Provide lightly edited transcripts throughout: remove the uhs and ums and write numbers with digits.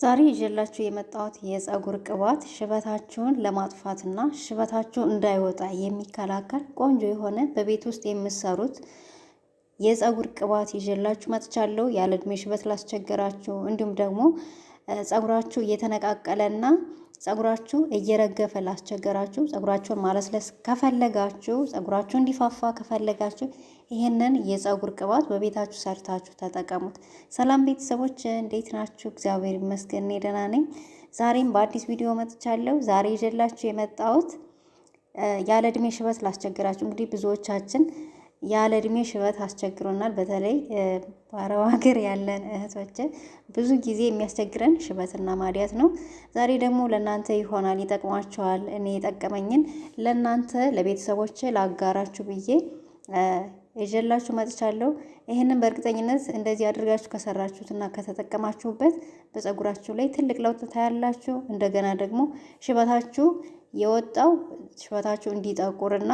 ዛሬ ይዤላችሁ የመጣሁት የፀጉር ቅባት ሽበታችሁን ለማጥፋትና ሽበታችሁ እንዳይወጣ የሚከላከል ቆንጆ የሆነ በቤት ውስጥ የምትሰሩት የፀጉር ቅባት ይዤላችሁ መጥቻለሁ። ያለ እድሜ ሽበት ላስቸገራችሁ፣ እንዲሁም ደግሞ ፀጉራችሁ እየተነቃቀለና ፀጉራችሁ እየረገፈ ላስቸገራችሁ፣ ፀጉራችሁን ማለስለስ ከፈለጋችሁ፣ ፀጉራችሁ እንዲፋፋ ከፈለጋችሁ ይሄንን የፀጉር ቅባት በቤታችሁ ሰርታችሁ ተጠቀሙት። ሰላም ቤተሰቦች እንዴት ናችሁ? እግዚአብሔር ይመስገን እኔ ደህና ነኝ። ዛሬም በአዲስ ቪዲዮ መጥቻለሁ። ዛሬ ይዤላችሁ የመጣሁት ያለ እድሜ ሽበት ላስቸገራችሁ፣ እንግዲህ ብዙዎቻችን ያለ እድሜ ሽበት አስቸግሮናል። በተለይ በአረብ ሀገር ያለን እህቶች ብዙ ጊዜ የሚያስቸግረን ሽበትና ማዲያት ነው። ዛሬ ደግሞ ለእናንተ ይሆናል፣ ይጠቅማችኋል። እኔ የጠቀመኝን ለእናንተ ለቤተሰቦች ላጋራችሁ ብዬ ይዤላችሁ መጥቻለሁ። ይህንን በእርግጠኝነት እንደዚህ አድርጋችሁ ከሰራችሁትና ከተጠቀማችሁበት በፀጉራችሁ ላይ ትልቅ ለውጥ ታያላችሁ። እንደገና ደግሞ ሽበታችሁ የወጣው ሽበታችሁ እንዲጠቁርና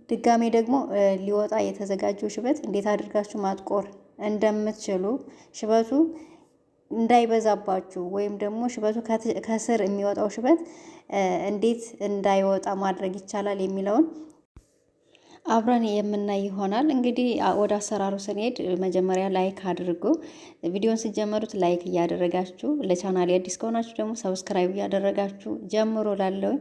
ድጋሜ ደግሞ ሊወጣ የተዘጋጀው ሽበት እንዴት አድርጋችሁ ማጥቆር እንደምትችሉ ሽበቱ እንዳይበዛባችሁ ወይም ደግሞ ሽበቱ ከስር የሚወጣው ሽበት እንዴት እንዳይወጣ ማድረግ ይቻላል የሚለውን አብረን የምናይ ይሆናል። እንግዲህ ወደ አሰራሩ ስንሄድ መጀመሪያ ላይክ አድርጉ። ቪዲዮን ስትጀምሩት ላይክ እያደረጋችሁ፣ ለቻናሌ አዲስ ከሆናችሁ ደግሞ ሰብስክራይብ እያደረጋችሁ ጀምሮ ላለውኝ።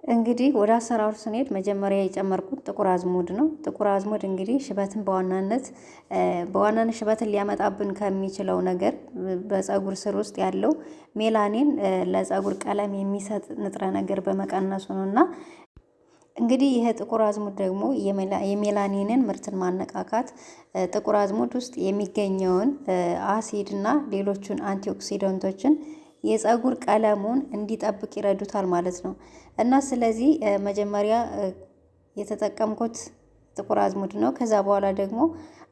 እንግዲህ ወደ አሰራሩ ስንሄድ መጀመሪያ የጨመርኩት ጥቁር አዝሙድ ነው። ጥቁር አዝሙድ እንግዲህ ሽበትን በዋናነት ሽበትን ሊያመጣብን ከሚችለው ነገር በፀጉር ስር ውስጥ ያለው ሜላኒን ለፀጉር ቀለም የሚሰጥ ንጥረ ነገር በመቀነሱ ነው እና እንግዲህ ይሄ ጥቁር አዝሙድ ደግሞ የሜላኒንን ምርትን ማነቃቃት ጥቁር አዝሙድ ውስጥ የሚገኘውን አሲድ እና ሌሎቹን አንቲኦክሲደንቶችን የፀጉር ቀለሙን እንዲጠብቅ ይረዱታል ማለት ነው እና ስለዚህ መጀመሪያ የተጠቀምኩት ጥቁር አዝሙድ ነው። ከዛ በኋላ ደግሞ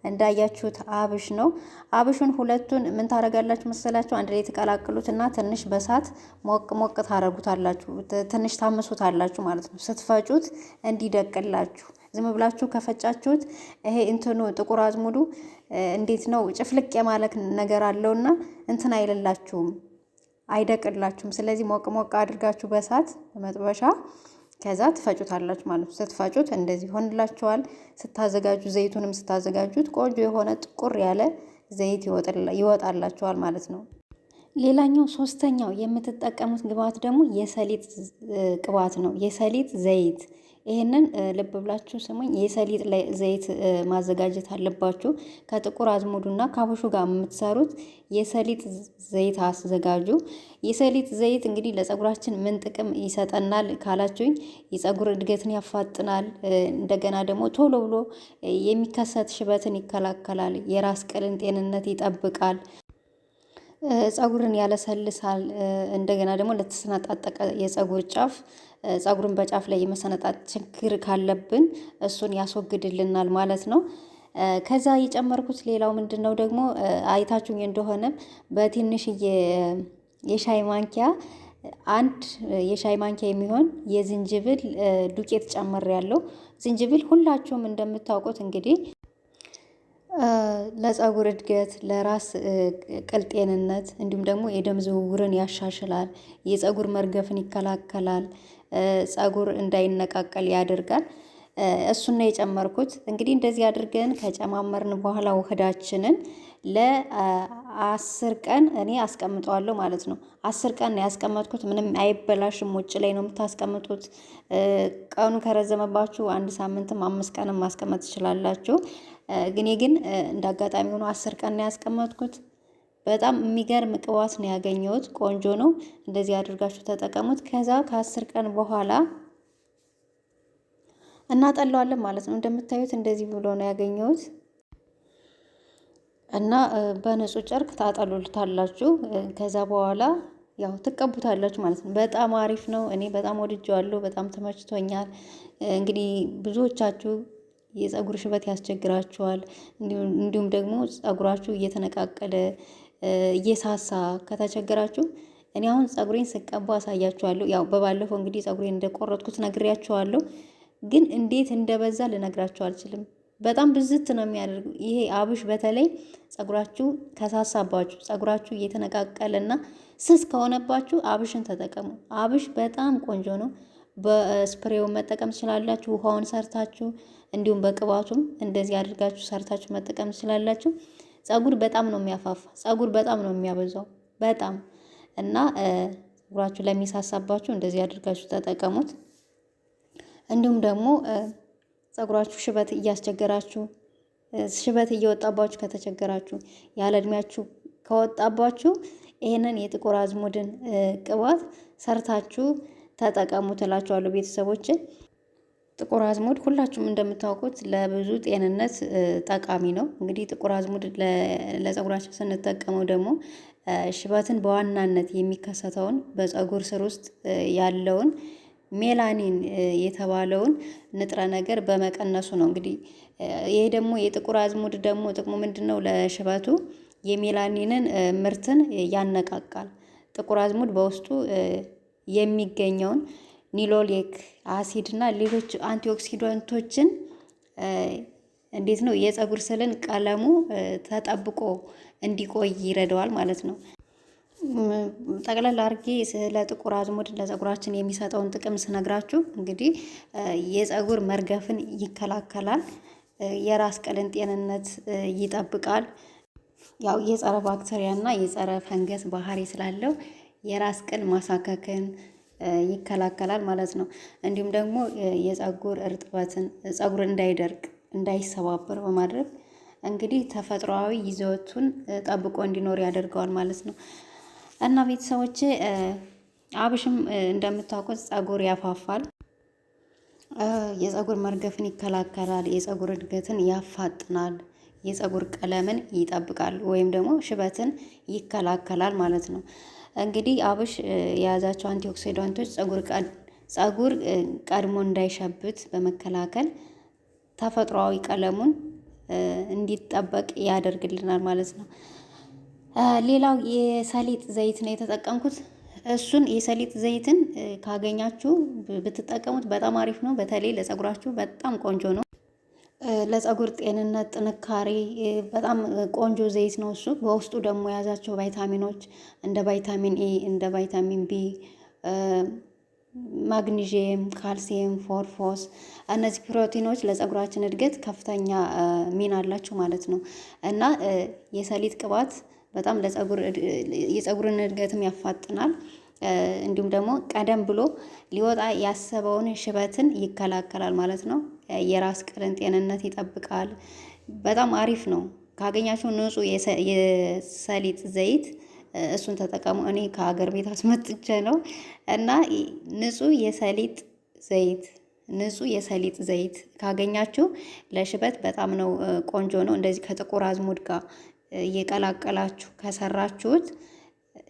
እንዳያችሁት አብሽ ነው። አብሹን ሁለቱን ምን ታረጋላችሁ መሰላችሁ? አንድ ላይ ተቀላቅሉትና ትንሽ በሳት ሞቅ ሞቅ ታረጉታላችሁ። ትንሽ ታምሱታላችሁ ማለት ነው። ስትፈጩት እንዲደቅላችሁ። ዝም ብላችሁ ከፈጫችሁት ይሄ እንትኑ ጥቁር አዝሙዱ እንዴት ነው ጭፍልቅ የማለክ ነገር አለውና እንትን አይልላችሁም፣ አይደቅላችሁም። ስለዚህ ሞቅ ሞቅ አድርጋችሁ በሳት በመጥበሻ ከዛ ትፈጩታላችሁ ማለት ነው። ስትፈጩት እንደዚህ ሆንላችኋል። ስታዘጋጁ ዘይቱንም ስታዘጋጁት ቆንጆ የሆነ ጥቁር ያለ ዘይት ይወጣላችኋል ማለት ነው። ሌላኛው ሶስተኛው የምትጠቀሙት ግብአት ደግሞ የሰሊጥ ቅባት ነው። የሰሊጥ ዘይት ይሄንን ልብ ብላችሁ ስሙኝ። የሰሊጥ ዘይት ማዘጋጀት አለባችሁ። ከጥቁር አዝሙዱና ከአብሹ ጋር የምትሰሩት የሰሊጥ ዘይት አዘጋጁ። የሰሊጥ ዘይት እንግዲህ ለፀጉራችን ምን ጥቅም ይሰጠናል ካላችሁኝ፣ የፀጉር እድገትን ያፋጥናል። እንደገና ደግሞ ቶሎ ብሎ የሚከሰት ሽበትን ይከላከላል። የራስ ቅልን ጤንነት ይጠብቃል። ፀጉርን ያለሰልሳል። እንደገና ደግሞ ለተሰነጣጠቀ የፀጉር ጫፍ ፀጉርን በጫፍ ላይ የመሰነጣት ችግር ካለብን እሱን ያስወግድልናል ማለት ነው። ከዛ የጨመርኩት ሌላው ምንድን ነው ደግሞ አይታችሁኝ እንደሆነ በትንሽዬ የሻይ ማንኪያ አንድ የሻይ ማንኪያ የሚሆን የዝንጅብል ዱቄት ጨምሬያለሁ። ዝንጅብል ሁላችሁም እንደምታውቁት እንግዲህ ለፀጉር እድገት፣ ለራስ ቅል ጤንነት እንዲሁም ደግሞ የደም ዝውውርን ያሻሽላል። የፀጉር መርገፍን ይከላከላል። ፀጉር እንዳይነቃቀል ያደርጋል። እሱን ነው የጨመርኩት። እንግዲህ እንደዚህ አድርገን ከጨማመርን በኋላ ውህዳችንን ለ10 ቀን እኔ አስቀምጠዋለሁ ማለት ነው። 10 ቀን ነው ያስቀመጥኩት። ምንም አይበላሽም። ውጭ ላይ ነው የምታስቀምጡት። ቀኑ ከረዘመባችሁ 1 ሳምንትም 5 ቀንም ማስቀመጥ ትችላላችሁ። ግን እንደ አጋጣሚ ሆኖ 10 ቀን ነው ያስቀመጥኩት። በጣም የሚገርም ቅባት ነው ያገኘሁት። ቆንጆ ነው። እንደዚህ አድርጋችሁ ተጠቀሙት። ከዛ ከ10 ቀን በኋላ እናጠለዋለን ማለት ነው። እንደምታዩት እንደዚህ ብሎ ነው ያገኘሁት እና በንጹህ ጨርቅ ታጠሉልታላችሁ። ከዛ በኋላ ያው ትቀቡታላችሁ ማለት ነው። በጣም አሪፍ ነው። እኔ በጣም ወድጄዋለሁ። በጣም ተመችቶኛል። እንግዲህ ብዙዎቻችሁ የፀጉር ሽበት ያስቸግራችኋል። እንዲሁም ደግሞ ፀጉራችሁ እየተነቃቀለ እየሳሳ ከተቸገራችሁ እኔ አሁን ፀጉሬን ስቀባ አሳያችኋለሁ። ያው በባለፈው እንግዲህ ፀጉሬን እንደቆረጥኩት ነግሬያችኋለሁ። ግን እንዴት እንደበዛ ልነግራችሁ አልችልም። በጣም ብዝት ነው የሚያደርጉ። ይሄ አብሽ በተለይ ጸጉራችሁ ከሳሳባችሁ፣ ጸጉራችሁ እየተነቃቀለና ስስ ከሆነባችሁ አብሽን ተጠቀሙ። አብሽ በጣም ቆንጆ ነው። በስፕሬው መጠቀም ትችላላችሁ፣ ውሃውን ሰርታችሁ፣ እንዲሁም በቅባቱም እንደዚህ አድርጋችሁ ሰርታችሁ መጠቀም ትችላላችሁ። ጸጉር በጣም ነው የሚያፋፋ፣ ጸጉር በጣም ነው የሚያበዛው በጣም እና ጸጉራችሁ ለሚሳሳባችሁ እንደዚህ አድርጋችሁ ተጠቀሙት። እንዲሁም ደግሞ ጸጉራችሁ ሽበት እያስቸገራችሁ ሽበት እየወጣባችሁ ከተቸገራችሁ ያለ እድሜያችሁ ከወጣባችሁ ይሄንን የጥቁር አዝሙድን ቅባት ሰርታችሁ ተጠቀሙ ትላችኋለሁ ቤተሰቦች። ጥቁር አዝሙድ ሁላችሁም እንደምታውቁት ለብዙ ጤንነት ጠቃሚ ነው። እንግዲህ ጥቁር አዝሙድ ለጸጉራችን ስንጠቀመው ደግሞ ሽበትን በዋናነት የሚከሰተውን በጸጉር ስር ውስጥ ያለውን ሜላኒን የተባለውን ንጥረ ነገር በመቀነሱ ነው። እንግዲህ ይሄ ደግሞ የጥቁር አዝሙድ ደግሞ ጥቅሙ ምንድን ነው? ለሽበቱ የሜላኒንን ምርትን ያነቃቃል። ጥቁር አዝሙድ በውስጡ የሚገኘውን ኒሎሌክ አሲድ እና ሌሎች አንቲኦክሲዳንቶችን እንዴት ነው የጸጉር ስልን ቀለሙ ተጠብቆ እንዲቆይ ይረዳዋል ማለት ነው። ጠቅላላ አድርጌ ስለ ጥቁር አዝሙድ ለጸጉራችን የሚሰጠውን ጥቅም ስነግራችሁ እንግዲህ የጸጉር መርገፍን ይከላከላል፣ የራስ ቅልን ጤንነት ይጠብቃል። ያው የጸረ ባክቴሪያ እና የጸረ ፈንገስ ባህሪ ስላለው የራስ ቅል ማሳከክን ይከላከላል ማለት ነው። እንዲሁም ደግሞ የጸጉር እርጥበትን ጸጉር እንዳይደርቅ እንዳይሰባበር በማድረግ እንግዲህ ተፈጥሯዊ ይዘቱን ጠብቆ እንዲኖር ያደርገዋል ማለት ነው። እና ቤተሰቦቼ አብሽም እንደምታውቁት ጸጉር ያፋፋል፣ የጸጉር መርገፍን ይከላከላል፣ የጸጉር እድገትን ያፋጥናል፣ የጸጉር ቀለምን ይጠብቃል ወይም ደግሞ ሽበትን ይከላከላል ማለት ነው። እንግዲህ አብሽ የያዛቸው አንቲኦክሲዳንቶች ጸጉር ቀድሞ እንዳይሸብት በመከላከል ተፈጥሯዊ ቀለሙን እንዲጠበቅ ያደርግልናል ማለት ነው። ሌላው የሰሊጥ ዘይት ነው የተጠቀምኩት። እሱን የሰሊጥ ዘይትን ካገኛችሁ ብትጠቀሙት በጣም አሪፍ ነው። በተለይ ለጸጉራችሁ በጣም ቆንጆ ነው። ለጸጉር ጤንነት ጥንካሬ በጣም ቆንጆ ዘይት ነው እሱ። በውስጡ ደግሞ የያዛቸው ቫይታሚኖች እንደ ቫይታሚን ኤ፣ እንደ ቫይታሚን ቢ፣ ማግኒዥየም፣ ካልሲየም፣ ፎርፎስ እነዚህ ፕሮቲኖች ለጸጉራችን እድገት ከፍተኛ ሚና አላቸው ማለት ነው እና የሰሊጥ ቅባት በጣም የጸጉርን እድገትም ያፋጥናል። እንዲሁም ደግሞ ቀደም ብሎ ሊወጣ ያሰበውን ሽበትን ይከላከላል ማለት ነው። የራስ ቅልን ጤንነት ይጠብቃል። በጣም አሪፍ ነው። ካገኛችሁ ንጹህ የሰሊጥ ዘይት እሱን ተጠቀሙ። እኔ ከሀገር ቤት አስመጥቼ ነው እና ንጹህ የሰሊጥ ዘይት ካገኛችሁ ለሽበት በጣም ነው ቆንጆ ነው። እንደዚህ ከጥቁር አዝሙድ ጋር እየቀላቀላችሁ ከሰራችሁት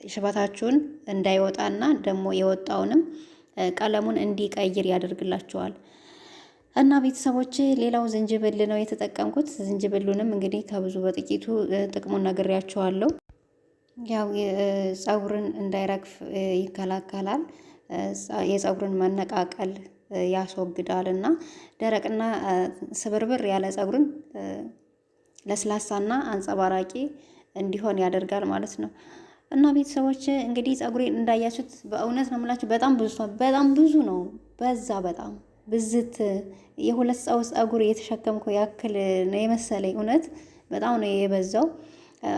ሽበታችሁን እንዳይወጣና ደግሞ የወጣውንም ቀለሙን እንዲቀይር ያደርግላችኋል። እና ቤተሰቦቼ ሌላው ዝንጅብል ነው የተጠቀምኩት። ዝንጅብሉንም እንግዲህ ከብዙ በጥቂቱ ጥቅሙን ነግሬያችኋለሁ። ያው ጸጉርን እንዳይረግፍ ይከላከላል፣ የጸጉርን መነቃቀል ያስወግዳል እና ደረቅና ስብርብር ያለ ጸጉርን ለስላሳና አንጸባራቂ እንዲሆን ያደርጋል ማለት ነው። እና ቤተሰቦች እንግዲህ ጸጉሬን እንዳያችሁት በእውነት ነው የምላችሁ በጣም ብዙ ነው። በዛ በጣም ብዝት የሁለት ሰው ጸጉር የተሸከምኩ ያክል ነው የመሰለኝ። እውነት በጣም ነው የበዛው።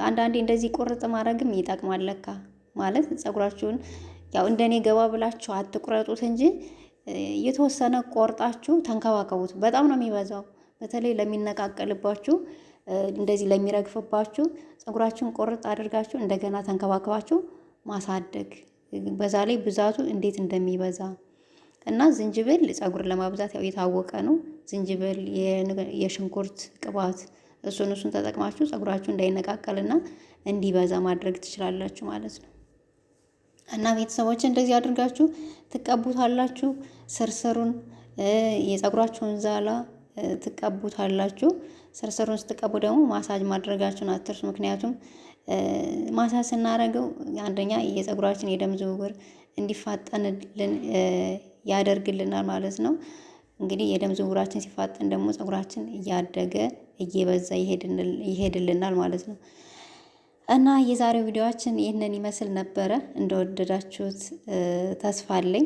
አንዳንዴ እንደዚህ ቁርጥ ማድረግም ይጠቅማል ለካ። ማለት ጸጉራችሁን ያው እንደኔ ገባ ብላችሁ አትቁረጡት እንጂ የተወሰነ ቆርጣችሁ ተንከባከቡት። በጣም ነው የሚበዛው። በተለይ ለሚነቃቀልባችሁ እንደዚህ ለሚረግፍባችሁ ጸጉራችሁን ቆርጥ አድርጋችሁ እንደገና ተንከባከባችሁ ማሳደግ። በዛ ላይ ብዛቱ እንዴት እንደሚበዛ እና ዝንጅብል ጸጉር ለማብዛት ያው የታወቀ ነው። ዝንጅብል፣ የሽንኩርት ቅባት እሱን ተጠቅማችሁ ጸጉራችሁ እንዳይነቃቀልና እንዲበዛ ማድረግ ትችላላችሁ ማለት ነው። እና ቤተሰቦች እንደዚህ አድርጋችሁ ትቀቡታላችሁ። ስርስሩን የጸጉራችሁን ዛላ ትቀቡታላችሁ። ስርስሩን ስትቀቡ ደግሞ ማሳጅ ማድረጋችሁን አትርሱ። ምክንያቱም ማሳጅ ስናደርገው አንደኛ የጸጉራችን የደም ዝውውር እንዲፋጠንልን ያደርግልናል ማለት ነው። እንግዲህ የደም ዝውውራችን ሲፋጠን ደግሞ ፀጉራችን እያደገ እየበዛ ይሄድልናል ማለት ነው። እና የዛሬው ቪዲዮአችን ይህንን ይመስል ነበረ። እንደወደዳችሁት ተስፋ አለኝ።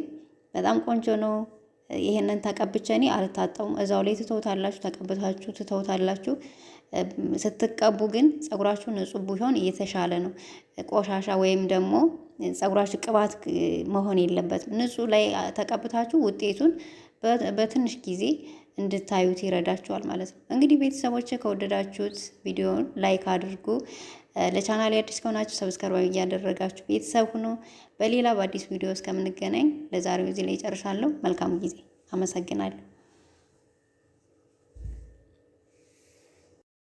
በጣም ቆንጆ ነው። ይሄንን ተቀብቼ እኔ አልታጠቡም፣ እዛው ላይ ትተውታላችሁ፣ ተቀብታችሁ ትተውታላችሁ። ስትቀቡ ግን ፀጉራችሁ ንጹህ ቢሆን እየተሻለ ነው። ቆሻሻ ወይም ደግሞ ፀጉራችሁ ቅባት መሆን የለበትም። ንጹህ ላይ ተቀብታችሁ ውጤቱን በትንሽ ጊዜ እንድታዩት ይረዳችኋል ማለት ነው። እንግዲህ ቤተሰቦች ከወደዳችሁት ቪዲዮን ላይክ አድርጉ። ለቻናሌ አዲስ ከሆናችሁ ሰብስክራይብ እያደረጋችሁ ቤተሰብ ሁኑ። በሌላ በአዲስ ቪዲዮ እስከምንገናኝ ለዛሬው እዚህ ላይ ጨርሻለሁ። መልካም ጊዜ። አመሰግናለሁ።